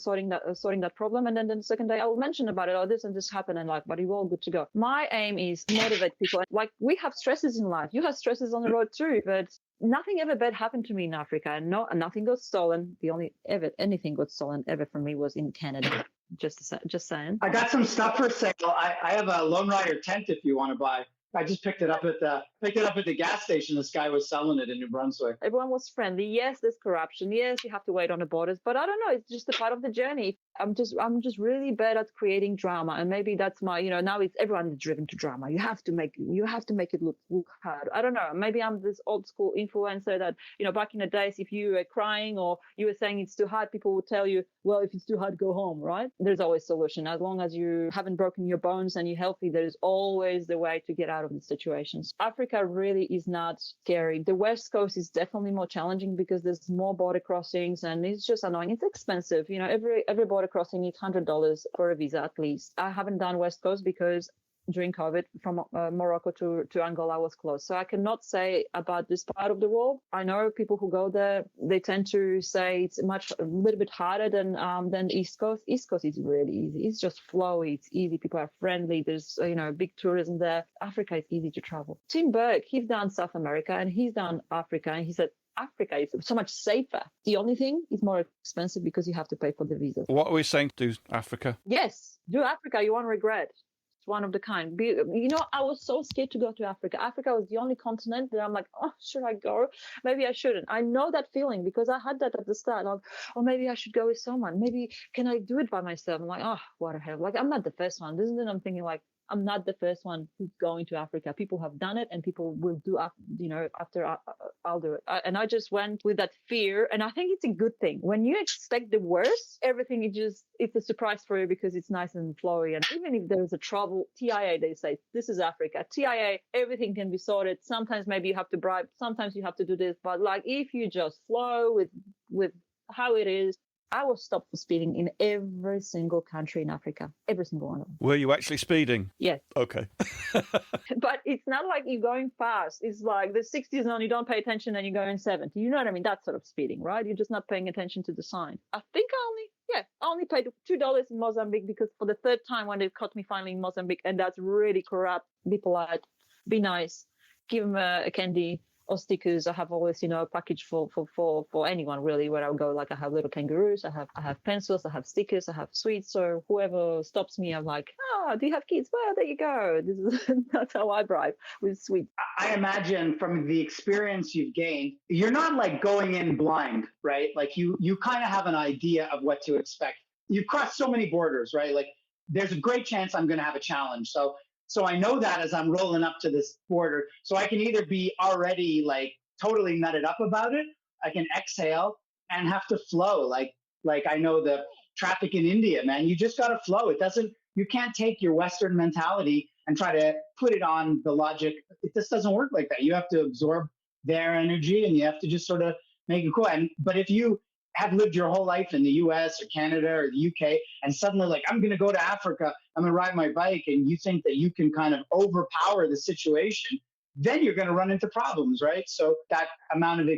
sorting that problem, and then the second day I will mention about it. Oh, this and this happened, and but you're all good to go. My aim is to motivate people. Like, we have stresses in life. You have stresses on the road too, but nothing ever bad happened to me in Africa. No, nothing got stolen. The only anything got stolen ever from me was in Canada. Just saying. I got some stuff for sale. I have a Lone Rider tent if you want to buy. I just picked it up at the gas station. This guy was selling it in New Brunswick. Everyone was friendly. Yes, there's corruption. Yes, you have to wait on the borders, but I don't know. It's just a part of the journey. I'm just really bad at creating drama, and maybe that's my now it's everyone is driven to drama. You have to make it look hard. I don't know. Maybe I'm this old school influencer that back in the days, if you were crying or you were saying it's too hard, people would tell you, well, if it's too hard, go home. Right? There's always a solution. As long as you haven't broken your bones and you're healthy, there's always the way to get out of the situations. Africa really is not scary. The West Coast is definitely more challenging because there's more border crossings and it's just annoying. It's expensive. Every border crossing needs $100 for a visa at least. I haven't done West Coast because during COVID from Morocco to Angola was closed. So I cannot say about this part of the world. I know people who go there, they tend to say it's a little bit harder than the East Coast. East Coast is really easy. It's just flowy. It's easy. People are friendly. There's, big tourism there. Africa is easy to travel. Tim Burke, he's done South America and he's done Africa, and he said Africa is so much safer. The only thing is more expensive because you have to pay for the visa. What are we saying to do Africa? Yes, do Africa. You won't regret. One of the kind. I was so scared to go to Africa. Africa was the only continent that I'm like, oh, should I go? Maybe I shouldn't. I know that feeling because I had that at the start. Like, oh, maybe I should go with someone. Maybe can I do it by myself? I'm like, oh, what the hell? Like, I'm not the first one. This is what I'm thinking. Like, I'm not the first one who's going to Africa. People have done it, and people will do after I'll do it. And I just went with that fear, and I think it's a good thing. When you expect the worst, everything it's a surprise for you because it's nice and flowy. And even if there's a trouble, TIA, they say, this is Africa. TIA, everything can be sorted. Sometimes maybe you have to bribe. Sometimes you have to do this. But like, if you just flow with how it is, I was stopped for speeding in every single country in Africa, every single one of them. Were you actually speeding? Yes. Okay. But it's not like you're going fast. It's like the 60 zone, you don't pay attention and you're going 70. You know what I mean? That sort of speeding, right? You're just not paying attention to the sign. I think I only paid $2 in Mozambique because for the third time when they caught me finally in Mozambique, and that's really corrupt. Be polite, be nice, give them a candy, or stickers. I have always, a package for anyone really where I go. Like I have little kangaroos, I have pencils, I have stickers, I have sweets. So whoever stops me, I'm like, do you have kids? Well, there you go. That's how I bribe, with sweets. I imagine from the experience you've gained, you're not like going in blind, right? Like you kind of have an idea of what to expect. You've crossed so many borders, right? Like there's a great chance I'm going to have a challenge. So I know that as I'm rolling up to this border, so I can either be already like totally nutted up about it, I can exhale and have to flow. Like I know the traffic in India, man, you just got to flow. You can't take your Western mentality and try to put it on the logic. It just doesn't work like that. You have to absorb their energy and you have to just sort of make it cool. But if you have lived your whole life in the US or Canada or the UK, and suddenly like, I'm going to go to Africa, I'm going to ride my bike, and you think that you can kind of overpower the situation, then you're going to run into problems, right? So that amount of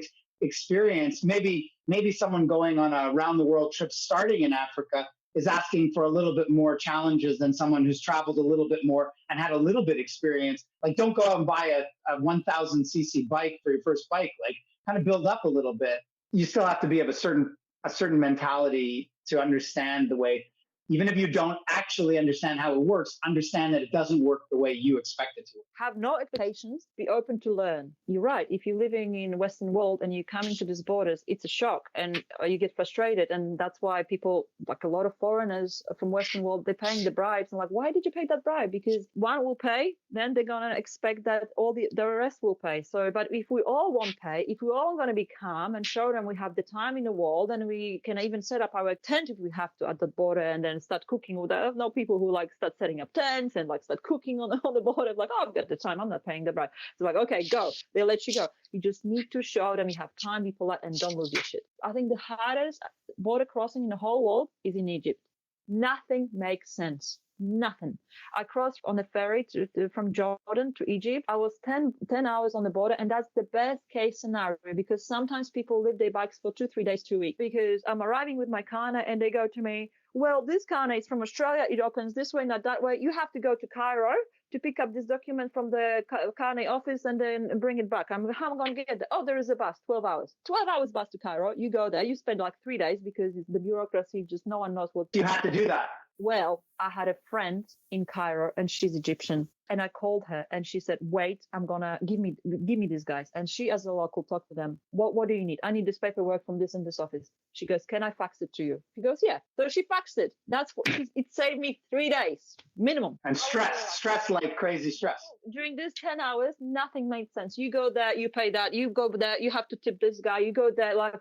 experience, maybe someone going on a round the world trip starting in Africa is asking for a little bit more challenges than someone who's traveled a little bit more and had a little bit experience. Like don't go out and buy a 1000cc bike for your first bike, like kind of build up a little bit. You still have to be of a certain mentality to understand the way, even if you don't actually understand how it works, understand that it doesn't work the way you expect it to. Have no expectations, be open to learn. You're right. If you're living in the Western world and you come into these borders, it's a shock and you get frustrated. And that's why people, like a lot of foreigners from Western world, they're paying the bribes. And like, why did you pay that bribe? Because one will pay, then they're going to expect that all the rest will pay. So, but if we all won't pay, if we're all going to be calm and show them we have the time in the world, then we can even set up our tent if we have to at the border and then start cooking. I know people who like start setting up tents and like start cooking on the border. Like, I've got the time, I'm not paying the bribe. It's like, okay, go. They'll let you go. You just need to show them you have time, be polite, and don't lose your shit. I think the hardest border crossing in the whole world is in Egypt. Nothing makes sense. Nothing. I crossed on a ferry from Jordan to Egypt. I was 10 hours on the border, and that's the best case scenario because sometimes people leave their bikes for 2-3 days, 2 weeks because I'm arriving with my Kana and they go to me, well, this Kana is from Australia. It opens this way, not that way. You have to go to Cairo to pick up this document from the Kana office and then bring it back. How am I going to get there? Oh, there is a bus, 12 hours. 12 hours bus to Cairo. You go there. You spend like 3 days because the bureaucracy, just no one knows what. You have to do that. Well, I had a friend in Cairo and she's Egyptian. And I called her and she said, wait, I'm going to give me these guys. And she, as a local, talked to them. What do you need? I need this paperwork from this and this office. She goes, can I fax it to you? She goes, yeah. So she faxed it. That's what it saved me 3 days minimum. And stress like crazy stress. During these 10 hours, nothing made sense. You go there, you pay that, you go there, you have to tip this guy, you go there, like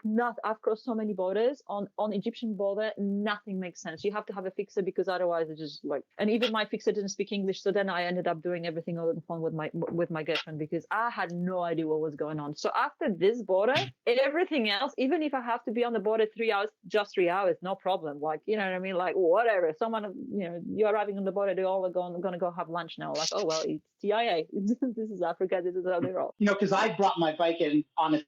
I've crossed so many borders on Egyptian border, nothing makes sense. You have to have a fixer because otherwise it's just like, and even my fixer didn't speak English. So then I ended up doing everything over the phone with my girlfriend because I had no idea what was going on. So after this border, everything else, even if I have to be on the border 3 hours, just 3 hours, no problem. Like, you know what I mean? Like whatever. Someone, you're arriving on the border, they're all going to go have lunch now. Like, oh, well, it's TIA. This is Africa. This is how they roll. Because I brought my bike in on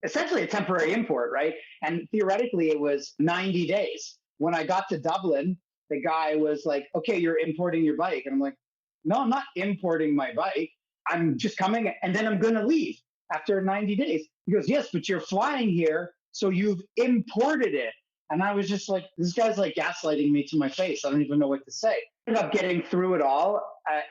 essentially a temporary import, right? And theoretically it was 90 days. When I got to Dublin, the guy was like, okay, you're importing your bike. And I'm like, no, I'm not importing my bike. I'm just coming and then I'm going to leave after 90 days. He goes, yes, but you're flying here. So you've imported it. And I was just like, this guy's like gaslighting me to my face. I don't even know what to say. I ended up getting through it all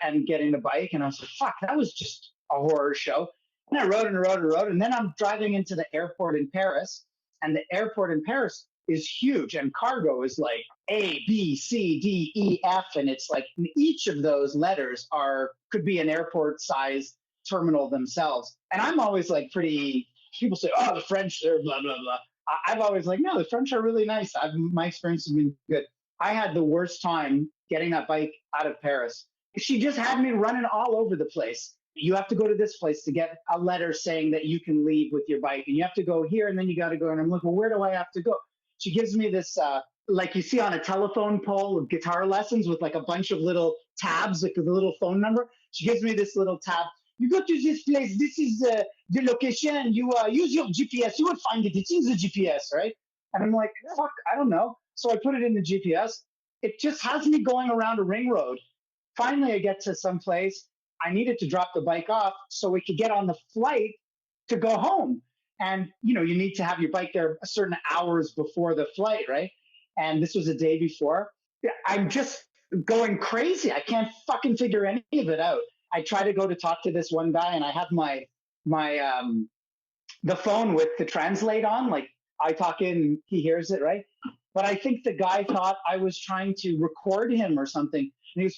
and getting the bike. And I was like, fuck, that was just a horror show. And I rode and rode and rode. And then I'm driving into the airport in Paris. And the airport in Paris is huge. And cargo is like A, B, C, D, E, F. And it's like each of those letters could be an airport size terminal themselves. And I'm always like people say, oh, the French, they're blah, blah, blah. I've always like, no, the French are really nice. My experience has been good. I had the worst time getting that bike out of Paris. She just had me running all over the place. You have to go to this place to get a letter saying that you can leave with your bike. And you have to go here and then you got to go. And I'm like, well, where do I have to go? She gives me this, like you see on a telephone pole of guitar lessons with like a bunch of little tabs, like the little phone number. She gives me this little tab. You go to this place. This is the location. And you use your GPS. You will find it. It's in the GPS, right? And I'm like, fuck, I don't know. So I put it in the GPS. It just has me going around a ring road. Finally, I get to some place. I needed to drop the bike off so we could get on the flight to go home. And, you know, you need to have your bike there a certain hours before the flight, right? And this was a day before. I'm just going crazy. I can't fucking figure any of it out. I try to go to talk to this one guy, and I have my the phone with the translate on, like I talk in, he hears it, right? But I think the guy thought I was trying to record him or something. And he was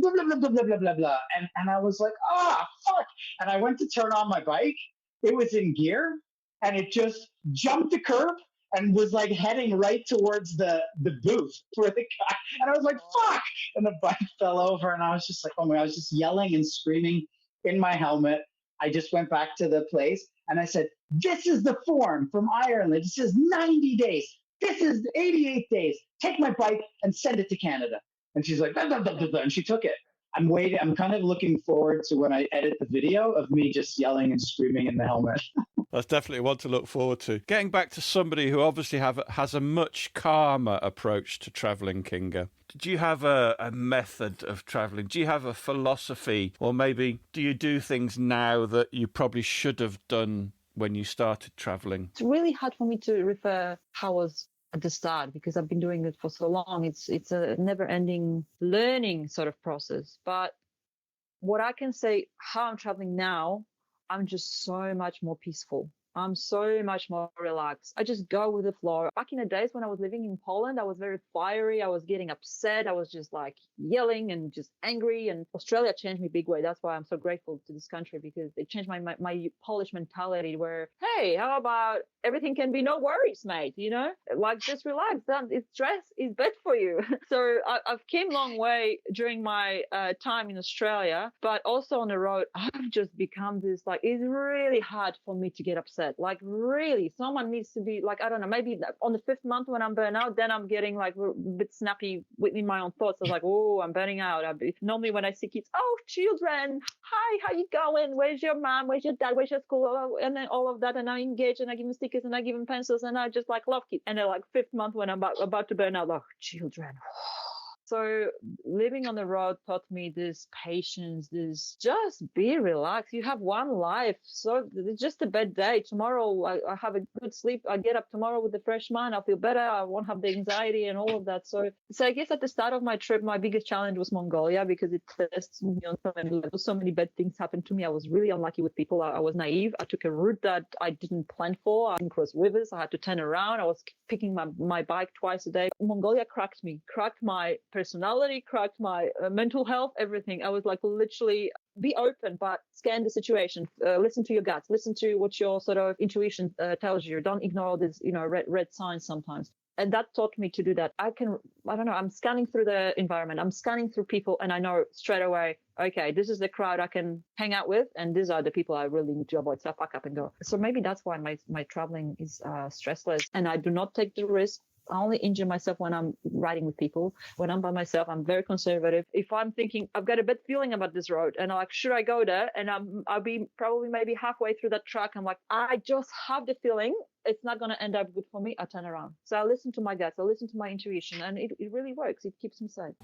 blah, blah, blah, blah, blah, blah, blah. And I was like, fuck. And I went to turn on my bike. It was in gear, and it just jumped the curb and was like heading right towards the booth for the guy. And I was like, fuck. And the bike fell over, and I was just like, oh my God, I was just yelling and screaming in my helmet. I just went back to the place and I said, this is the form from Ireland. It says 90 days. This is 88 days. Take my bike and send it to Canada. And she's like, blah, blah, blah, blah, blah, and she took it. I'm waiting. I'm kind of looking forward to when I edit the video of me just yelling and screaming in the helmet. That's definitely one to look forward to. Getting back to somebody who obviously has a much calmer approach to travelling, Kinga. Do you have a method of travelling? Do you have a philosophy? Or maybe do you do things now that you probably should have done when you started travelling? It's really hard for me to refer how I was at the start because I've been doing it for so long. It's a never-ending learning sort of process. But what I can say, how I'm traveling now, I'm just so much more peaceful. I'm so much more relaxed. I just go with the flow. Back in the days when I was living in Poland, I was very fiery. I was getting upset. I was just like yelling and just angry. And Australia changed me big way. That's why I'm so grateful to this country, because it changed my Polish mentality where, hey, how about everything can be no worries, mate? You know, like just relax. Stress is bad for you. So I've came a long way during my time in Australia, but also on the road, I've just become this, like, it's really hard for me to get upset. Like, really, someone needs to be like, I don't know, maybe on the 5th month when I'm burnt out, then I'm getting like a bit snappy within my own thoughts. I was like, oh, I'm burning out. Normally when I see kids, oh, children, hi, how you going? Where's your mom? Where's your dad? Where's your school? And then all of that. And I engage and I give them stickers and I give them pencils and I just like love kids. And then like 5th month when I'm about to burn out, like, children. So living on the road taught me this patience, this just be relaxed. You have one life. So it's just a bad day. Tomorrow I have a good sleep. I get up tomorrow with a fresh mind. I'll feel better. I won't have the anxiety and all of that. So I guess at the start of my trip, my biggest challenge was Mongolia because it tests me on so many levels. So many bad things happened to me. I was really unlucky with people. I was naive. I took a route that I didn't plan for. I didn't cross rivers. I had to turn around. I was picking my bike twice a day. Mongolia cracked me, cracked my personality, cracked my mental health, everything. I was like, literally be open, but scan the situation, listen to your guts, listen to what your sort of intuition tells you. Don't ignore this, red signs sometimes. And that taught me to do that. I don't know, I'm scanning through the environment, I'm scanning through people, and I know straight away, okay, this is the crowd I can hang out with, and these are the people I really need to avoid. So I pack up and go. So maybe that's why my traveling is stressless, and I do not take the risk. I only injure myself when I'm riding with people. When I'm by myself, I'm very conservative. If I'm thinking, I've got a bad feeling about this road, and I'm like, should I go there? And I'll be probably maybe halfway through that track. I'm like, I just have the feeling it's not going to end up good for me. I turn around. So I listen to my guts. I listen to my intuition, and it really works. It keeps me safe.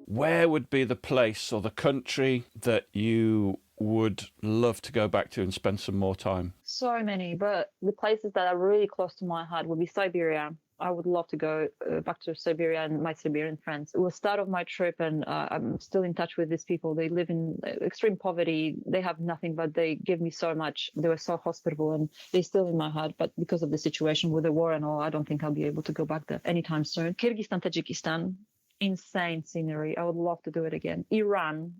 Where would be the place or the country that you would love to go back to and spend some more time? So many, but the places that are really close to my heart would be Siberia. I would love to go back to Siberia and my Siberian friends. It was the start of my trip, and I'm still in touch with these people. They live in extreme poverty. They have nothing, but they give me so much. They were so hospitable, and they're still in my heart. But because of the situation with the war and all, I don't think I'll be able to go back there anytime soon. Kyrgyzstan, Tajikistan. Insane scenery. I would love to do it again. Iran,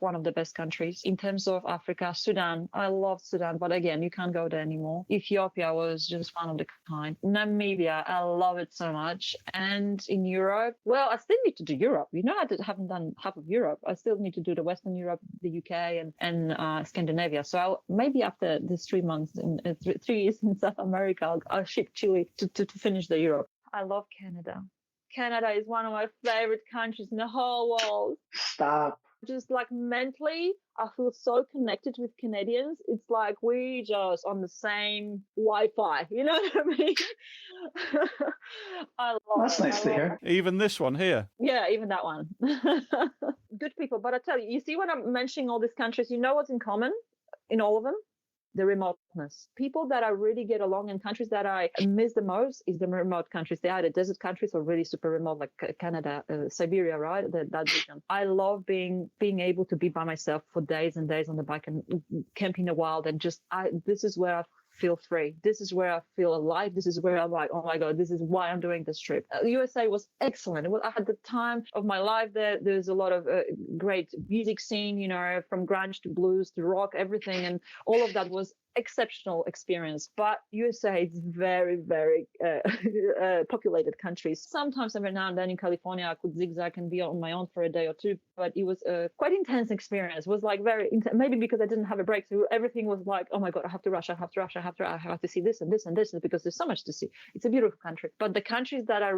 one of the best countries. In terms of Africa, Sudan, I love Sudan, but again, you can't go there anymore. Ethiopia was just one of the kind. Namibia, I love it so much. And in Europe, well, I still need to do Europe. I haven't done half of Europe. I still need to do the Western Europe, the UK, and Scandinavia. So maybe after this 3 months, 3 years in South America, I'll ship Chile to finish the Europe. I love Canada. Canada is one of my favorite countries in the whole world. Stop. just like mentally, I feel so connected with Canadians. It's like we just on the same Wi-Fi. You know what I mean? I love That's it. nice to hear. Even this one here. Yeah, even that one. Good people. But I tell you, you see when I'm mentioning all these countries, you know what's in common in all of them? The remoteness. People that I really get along in countries that I miss the most is the remote countries. They are the desert countries or really super remote, like Canada, Siberia, right? That region. I love being able to be by myself for days and days on the bike and camp in the wild, and just this is where I feel free. This is where I feel alive. This is where I'm like, oh my God, this is why I'm doing this trip. USA was excellent. I had the time of my life there. There's a lot of great music scene, you know, from grunge to blues to rock, everything. And all of that was exceptional experience. But USA is very, very populated country. Sometimes every now and then in California, I could zigzag and be on my own for a day or two, but it was a quite intense experience. It was like very intense, maybe because I didn't have a breakthrough. Everything was like, oh my God, I have to rush. I have to see this and this and this, because there's so much to see. It's a beautiful country. But the countries that I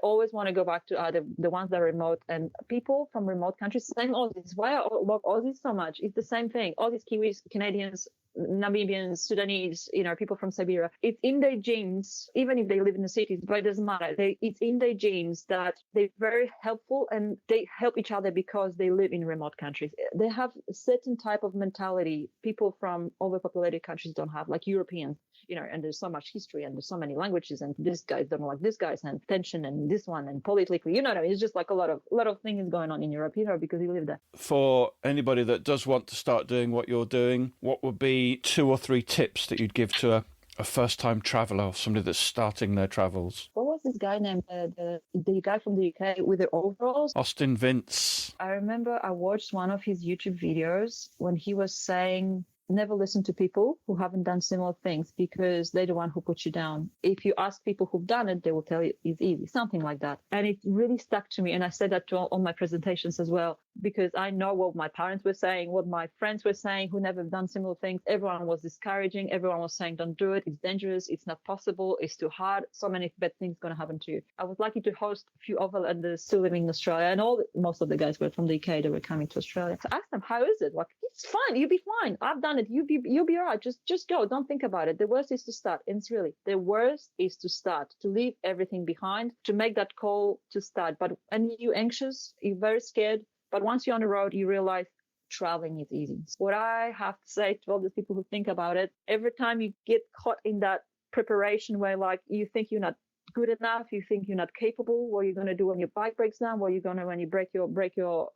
always want to go back to are the ones that are remote, and people from remote countries, same Aussies. Why I love Aussies so much? It's the same thing. All these Kiwis, Canadians, Namibians, Sudanese, you know, people from Siberia. It's in their genes, even if they live in the cities, but it doesn't matter. It's in their genes that they're very helpful and they help each other because they live in remote countries. They have a certain type of mentality people from overpopulated countries don't have, like Europeans, you know, and there's so much history and there's so many languages and this guys don't like this guys and tension and this one and politically, you know what I mean? It's just like a lot of things going on in Europe, you know, because you live there. For anybody that does want to start doing what you're doing, what would be 2 or 3 tips that you'd give to a first-time traveller or somebody that's starting their travels? What was this guy named? The guy from the UK with the overalls? Austin Vince. I remember I watched one of his YouTube videos when he was saying, never listen to people who haven't done similar things because they're the one who put you down. If you ask people who've done it, they will tell you it's easy, something like that. And it really stuck to me. And I said that to all my presentations as well, because I know what my parents were saying, what my friends were saying who never done similar things. Everyone was discouraging. Everyone was saying, don't do it. It's dangerous. It's not possible. It's too hard. So many bad things going to happen to you. I was lucky to host a few overlanders still living in Australia, and most of the guys were from the UK. They were coming to Australia. So I asked them, how is it? Like, it's fine. You'll be fine. I've done it. You'll be all right. Just go. Don't think about it. The worst is to start. And it's really, the worst is to start, to leave everything behind, to make that call to start. And you're anxious, you're very scared. But once you're on the road, you realize traveling is easy. What I have to say to all the people who think about it, every time you get caught in that preparation where like you think you're not good enough, you think you're not capable, what you're going to do when your bike breaks down, what you're going to when you break your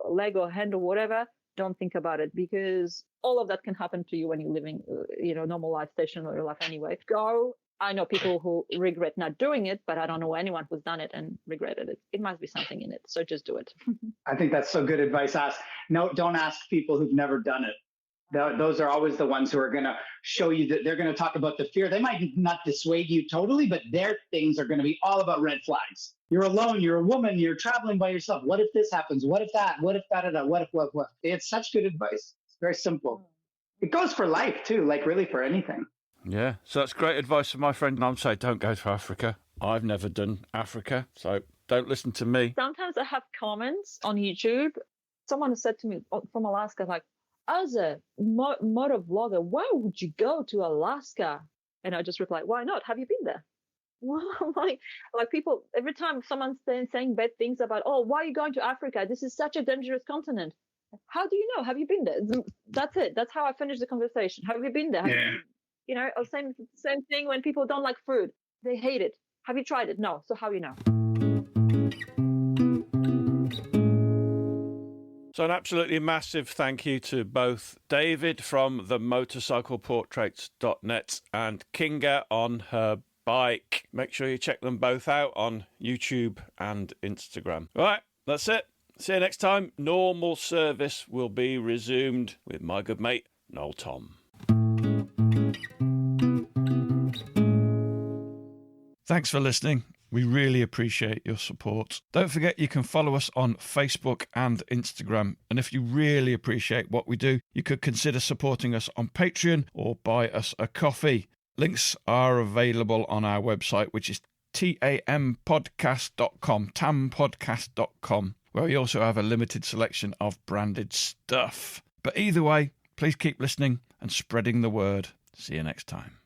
leg or hand or whatever, don't think about it, because all of that can happen to you when you're living, normal life, stationary life anyway. Go. I know people who regret not doing it, but I don't know anyone who's done it and regretted it. It must be something in it. So just do it. I think that's so good advice. Don't ask people who've never done it. Those are always the ones who are going to show you that they're going to talk about the fear. They might not dissuade you totally, but their things are going to be all about red flags. You're alone. You're a woman. You're traveling by yourself. What if this happens? What if that? What if that? What if what? It's such good advice. It's very simple. It goes for life too, like really for anything. Yeah, so that's great advice from my friend. And I'm saying don't go to Africa. I've never done Africa, so don't listen to me. Sometimes I have comments on YouTube. Someone said to me from Alaska, like, as a motor vlogger, why would you go to Alaska? And I just replied, why not? Have you been there? Well, like people, every time someone's saying bad things about, oh, why are you going to Africa? This is such a dangerous continent. How do you know? Have you been there? That's it. That's how I finish the conversation. Have you been there? Same thing when people don't like food. They hate it. Have you tried it? No. So how you know? So an absolutely massive thank you to both David from the motorcycleportraits.net and Kinga on her bike. Make sure you check them both out on YouTube and Instagram. All right, that's it. See you next time. Normal service will be resumed with my good mate, Noel Tom. Thanks for listening. We really appreciate your support. Don't forget you can follow us on Facebook and Instagram. And if you really appreciate what we do, you could consider supporting us on Patreon or buy us a coffee. Links are available on our website, which is tampodcast.com, tampodcast.com. where we also have a limited selection of branded stuff. But either way, please keep listening and spreading the word. See you next time.